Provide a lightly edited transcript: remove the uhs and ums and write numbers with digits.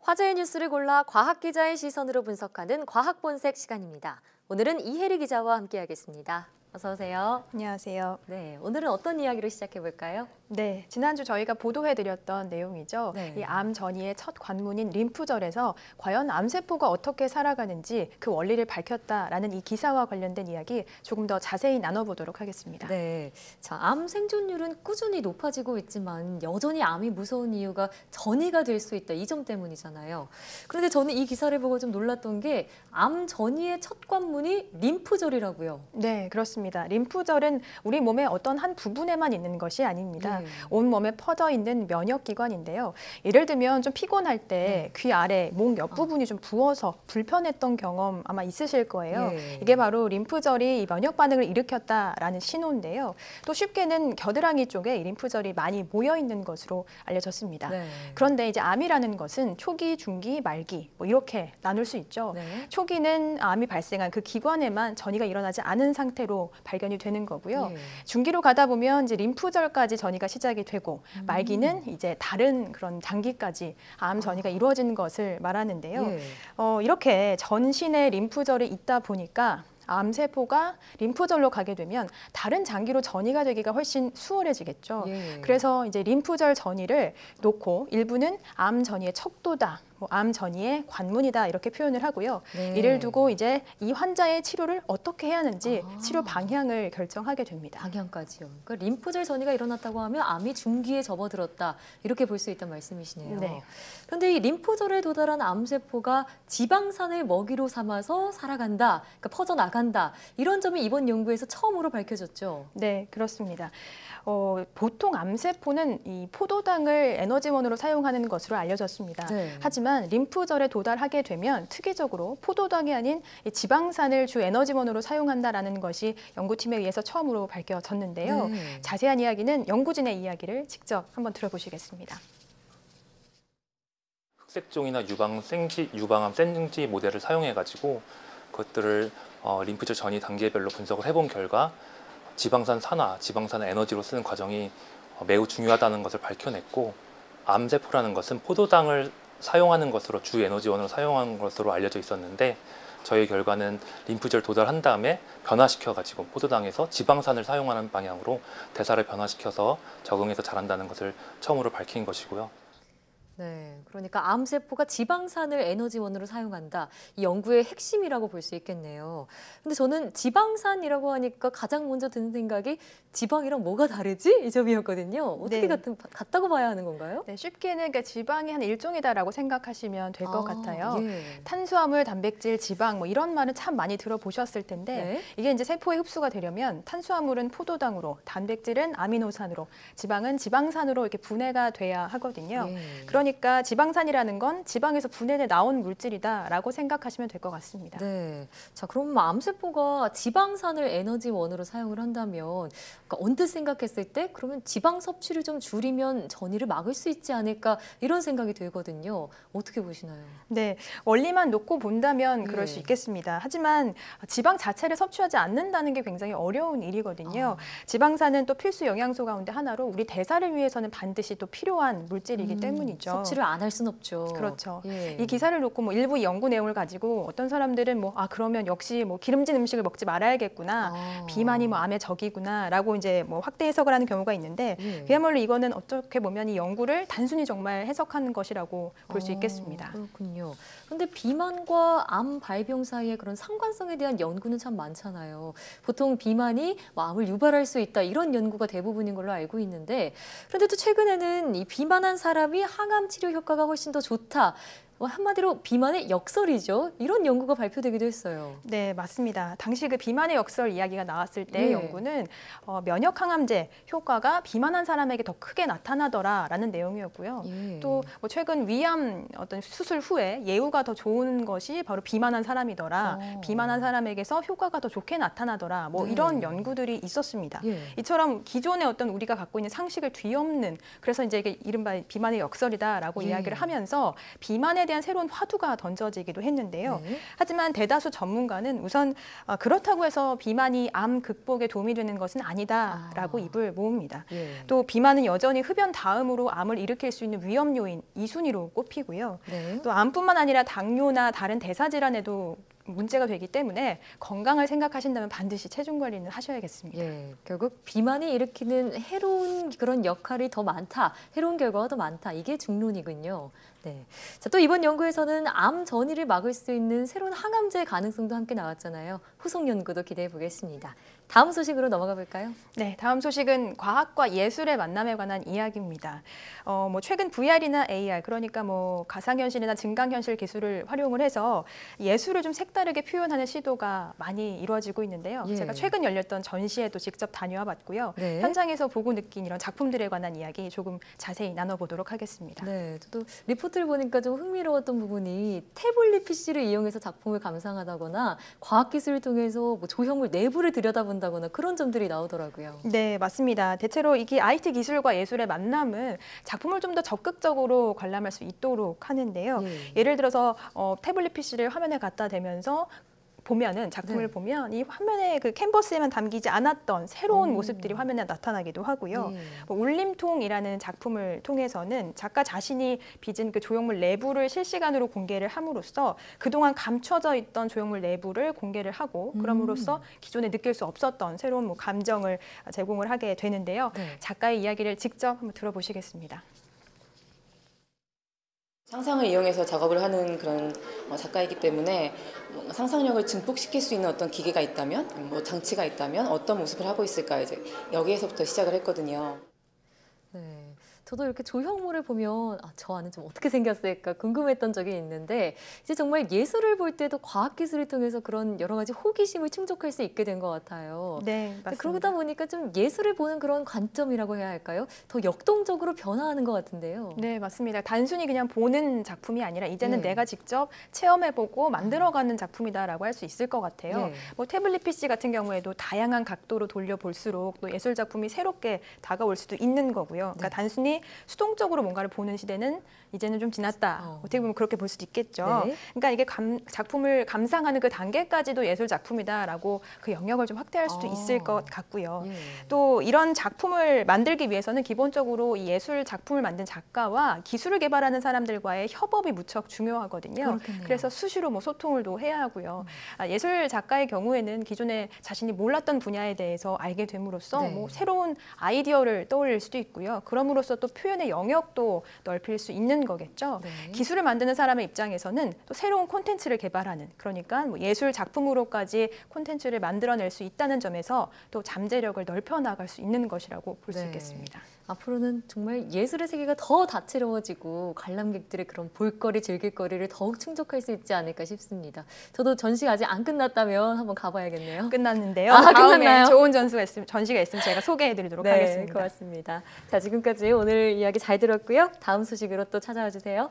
화제의 뉴스를 골라 과학 기자의 시선으로 분석하는 과학 본색 시간입니다. 오늘은 이혜리 기자와 함께하겠습니다. 어서 오세요. 안녕하세요. 네, 오늘은 어떤 이야기로 시작해 볼까요? 네, 지난주 저희가 보도해드렸던 내용이죠. 네. 이 암 전이의 첫 관문인 림프절에서 과연 암세포가 어떻게 살아가는지 그 원리를 밝혔다라는 이 기사와 관련된 이야기 조금 더 자세히 나눠보도록 하겠습니다. 네, 자, 암 생존율은 꾸준히 높아지고 있지만 여전히 암이 무서운 이유가 전이가 될 수 있다. 이 점 때문이잖아요. 그런데 저는 이 기사를 보고 좀 놀랐던 게 암 전이의 첫 관문이 림프절이라고요. 네, 그렇습니다. 림프절은 우리 몸의 어떤 한 부분에만 있는 것이 아닙니다. 네. 온 몸에 퍼져 있는 면역기관인데요. 예를 들면 좀 피곤할 때 귀 아래, 목 옆부분이 좀 부어서 불편했던 경험 아마 있으실 거예요. 네. 이게 바로 림프절이 이 면역 반응을 일으켰다라는 신호인데요. 또 쉽게는 겨드랑이 쪽에 이 림프절이 많이 모여 있는 것으로 알려졌습니다. 네. 그런데 이제 암이라는 것은 초기, 중기, 말기 뭐 이렇게 나눌 수 있죠. 네. 초기는 암이 발생한 그 기관에만 전이가 일어나지 않은 상태로 발견이 되는 거고요. 예. 중기로 가다 보면 이제 림프절까지 전이가 시작이 되고 말기는 이제 다른 그런 장기까지 암 전이가 이루어지는 것을 말하는데요. 예. 이렇게 전신에 림프절이 있다 보니까 암세포가 림프절로 가게 되면 다른 장기로 전이가 되기가 훨씬 수월해지겠죠. 예. 그래서 이제 림프절 전이를 놓고 일부는 암 전이의 척도다, 뭐 암 전이의 관문이다 이렇게 표현을 하고요. 네. 이를 두고 이제 이 환자의 치료를 어떻게 해야 하는지 아. 치료 방향을 결정하게 됩니다. 방향까지요. 그러니까 림프절 전이가 일어났다고 하면 암이 중기에 접어들었다. 이렇게 볼 수 있다는 말씀이시네요. 네. 그런데 이 림프절에 도달한 암세포가 지방산을 먹이로 삼아서 살아간다. 그러니까 퍼져나간다. 이런 점이 이번 연구에서 처음으로 밝혀졌죠. 네, 그렇습니다. 보통 암세포는 이 포도당을 에너지원으로 사용하는 것으로 알려졌습니다. 네. 하지만 림프절에 도달하게 되면 특이적으로 포도당이 아닌 이 지방산을 주 에너지원으로 사용한다라는 것이 연구팀에 의해서 처음으로 밝혀졌는데요. 네. 자세한 이야기는 연구진의 이야기를 직접 한번 들어보시겠습니다. 흑색종이나 유방암 생지 모델을 사용해가지고 그것들을 림프절 전이 단계별로 분석을 해본 결과 지방산 산화, 지방산을 에너지로 쓰는 과정이 매우 중요하다는 것을 밝혀냈고 암세포라는 것은 포도당을 사용하는 것으로 주 에너지원으로 사용하는 것으로 알려져 있었는데 저희 결과는 림프절 도달한 다음에 변화시켜가지고 포도당에서 지방산을 사용하는 방향으로 대사를 변화시켜서 적응해서 자란다는 것을 처음으로 밝힌 것이고요. 네, 그러니까 암세포가 지방산을 에너지원으로 사용한다. 이 연구의 핵심이라고 볼 수 있겠네요. 근데 저는 지방산이라고 하니까 가장 먼저 드는 생각이 지방이랑 뭐가 다르지? 이 점이었거든요. 어떻게 네. 같다고 봐야 하는 건가요? 네, 쉽게는 그러니까 지방이 한 일종이다라고 생각하시면 될 것 같아요. 예. 탄수화물, 단백질, 지방 뭐 이런 말은 참 많이 들어보셨을 텐데 네. 이게 이제 세포에 흡수가 되려면 탄수화물은 포도당으로, 단백질은 아미노산으로, 지방은 지방산으로 이렇게 분해가 돼야 하거든요. 예. 그러니까 지방산이라는 건 지방에서 분해돼 나온 물질이다라고 생각하시면 될 것 같습니다. 네. 자, 그럼 암세포가 지방산을 에너지원으로 사용을 한다면 그러니까 언뜻 생각했을 때 그러면 지방 섭취를 좀 줄이면 전이를 막을 수 있지 않을까 이런 생각이 들거든요. 어떻게 보시나요? 네, 원리만 놓고 본다면 그럴 예. 수 있겠습니다. 하지만 지방 자체를 섭취하지 않는다는 게 굉장히 어려운 일이거든요. 지방산은 또 필수 영양소 가운데 하나로 우리 대사를 위해서는 반드시 또 필요한 물질이기 때문이죠. 섭취를 안 할 수는 없죠. 그렇죠. 예. 이 기사를 놓고 뭐 일부 연구 내용을 가지고 어떤 사람들은 그러면 역시 뭐 기름진 음식을 먹지 말아야겠구나. 비만이 뭐 암의 적이구나라고 이제 뭐 확대 해석을 하는 경우가 있는데 예. 그야말로 이거는 어떻게 보면 이 연구를 단순히 정말 해석하는 것이라고 볼 수 있겠습니다. 그렇군요. 그런데 비만과 암 발병 사이의 그런 상관성에 대한 연구는 참 많잖아요. 보통 비만이 암을 유발할 수 있다 이런 연구가 대부분인 걸로 알고 있는데 그런데 또 최근에는 이 비만한 사람이 항암 치료 효과가 훨씬 더 좋다. 한마디로 비만의 역설이죠. 이런 연구가 발표되기도 했어요. 네, 맞습니다. 당시 그 비만의 역설 이야기가 나왔을 때 네. 연구는 면역 항암제 효과가 비만한 사람에게 더 크게 나타나더라라는 내용이었고요. 예. 또 뭐 최근 위암 어떤 수술 후에 예후가 더 좋은 것이 바로 비만한 사람이더라. 비만한 사람에게서 효과가 더 좋게 나타나더라. 뭐 네. 이런 연구들이 있었습니다. 예. 이처럼 기존의 어떤 우리가 갖고 있는 상식을 뒤엎는 그래서 이제 이게 이른바 비만의 역설이다라고 예. 이야기를 하면서 비만에 비만에 대한 새로운 화두가 던져지기도 했는데요. 네. 하지만 대다수 전문가는 우선 그렇다고 해서 비만이 암 극복에 도움이 되는 것은 아니다라고 입을 모읍니다. 예. 또 비만은 여전히 흡연 다음으로 암을 일으킬 수 있는 위험 요인 2순위로 꼽히고요. 네. 또 암뿐만 아니라 당뇨나 다른 대사 질환에도 문제가 되기 때문에 건강을 생각하신다면 반드시 체중 관리는 하셔야겠습니다. 예, 결국 비만이 일으키는 해로운 그런 역할이 더 많다, 해로운 결과가 더 많다, 이게 중론이군요. 네. 자, 또 이번 연구에서는 암 전이를 막을 수 있는 새로운 항암제 가능성도 함께 나왔잖아요. 후속 연구도 기대해 보겠습니다. 다음 소식으로 넘어가 볼까요? 네, 다음 소식은 과학과 예술의 만남에 관한 이야기입니다. 최근 VR이나 AR, 그러니까 가상현실이나 증강현실 기술을 활용을 해서 예술을 좀 색다르게 표현하는 시도가 많이 이루어지고 있는데요. 예. 제가 최근 열렸던 전시에도 직접 다녀와 봤고요. 네. 현장에서 보고 느낀 이런 작품들에 관한 이야기 조금 자세히 나눠보도록 하겠습니다. 네, 저도 리포트를 보니까 좀 흥미로웠던 부분이 태블릿 PC를 이용해서 작품을 감상하다거나 과학기술을 통해서 조형물 내부를 들여다본다거나 그런 점들이 나오더라고요. 네, 맞습니다. 대체로 이게 IT 기술과 예술의 만남은 작품을 좀 더 적극적으로 관람할 수 있도록 하는데요. 예를 들어서 태블릿 PC를 화면에 갖다 대면서 작품을 네. 보면 이 화면에 그 캔버스에만 담기지 않았던 새로운 모습들이 화면에 나타나기도 하고요. 예. 울림통이라는 작품을 통해서는 작가 자신이 빚은 그 조형물 내부를 실시간으로 공개를 함으로써 그동안 감춰져 있던 조형물 내부를 공개를 하고 그럼으로써 기존에 느낄 수 없었던 새로운 감정을 제공을 하게 되는데요. 네. 작가의 이야기를 직접 한번 들어보시겠습니다. 상상을 이용해서 작업을 하는 그런 작가이기 때문에 상상력을 증폭시킬 수 있는 어떤 기계가 있다면, 장치가 있다면 어떤 모습을 하고 있을까 이제 여기에서부터 시작을 했거든요. 네. 저도 이렇게 조형물을 보면 저 안은 좀 어떻게 생겼을까 궁금했던 적이 있는데 이제 정말 예술을 볼 때도 과학기술을 통해서 그런 여러 가지 호기심을 충족할 수 있게 된 것 같아요. 네, 맞습니다. 그러다 보니까 좀 예술을 보는 그런 관점이라고 해야 할까요? 더 역동적으로 변화하는 것 같은데요. 네, 맞습니다. 단순히 그냥 보는 작품이 아니라 이제는 네. 내가 직접 체험해보고 만들어가는 작품이다라고 할 수 있을 것 같아요. 네. 태블릿 PC 같은 경우에도 다양한 각도로 돌려볼수록 또 예술 작품이 새롭게 다가올 수도 있는 거고요. 그러니까 단순히 수동적으로 뭔가를 보는 시대는 이제는 좀 지났다. 어떻게 보면 그렇게 볼 수도 있겠죠. 네. 그러니까 이게 작품을 감상하는 그 단계까지도 예술 작품이다라고 그 영역을 좀 확대할 수도 있을 것 같고요. 예. 또 이런 작품을 만들기 위해서는 기본적으로 이 예술 작품을 만든 작가와 기술을 개발하는 사람들과의 협업이 무척 중요하거든요. 그렇겠네요. 그래서 수시로 소통을 또 해야 하고요. 예술 작가의 경우에는 기존에 자신이 몰랐던 분야에 대해서 알게 됨으로써 네. 새로운 아이디어를 떠올릴 수도 있고요. 그럼으로써 또 표현의 영역도 넓힐 수 있는 거겠죠. 네. 기술을 만드는 사람의 입장에서는 또 새로운 콘텐츠를 개발하는, 그러니까 예술 작품으로까지 콘텐츠를 만들어낼 수 있다는 점에서 또 잠재력을 넓혀 나갈 수 있는 것이라고 볼 수 네. 있겠습니다. 앞으로는 정말 예술의 세계가 더 다채로워지고 관람객들의 그런 볼거리, 즐길거리를 더욱 충족할 수 있지 않을까 싶습니다. 저도 전시가 아직 안 끝났다면 한번 가봐야겠네요. 끝났는데요. 아, 다음에 끝났나요? 좋은 전시가 있으면 제가 소개해드리도록 네, 하겠습니다. 고맙습니다. 자, 지금까지 오늘 이야기 잘 들었고요. 다음 소식으로 또 찾아와 주세요.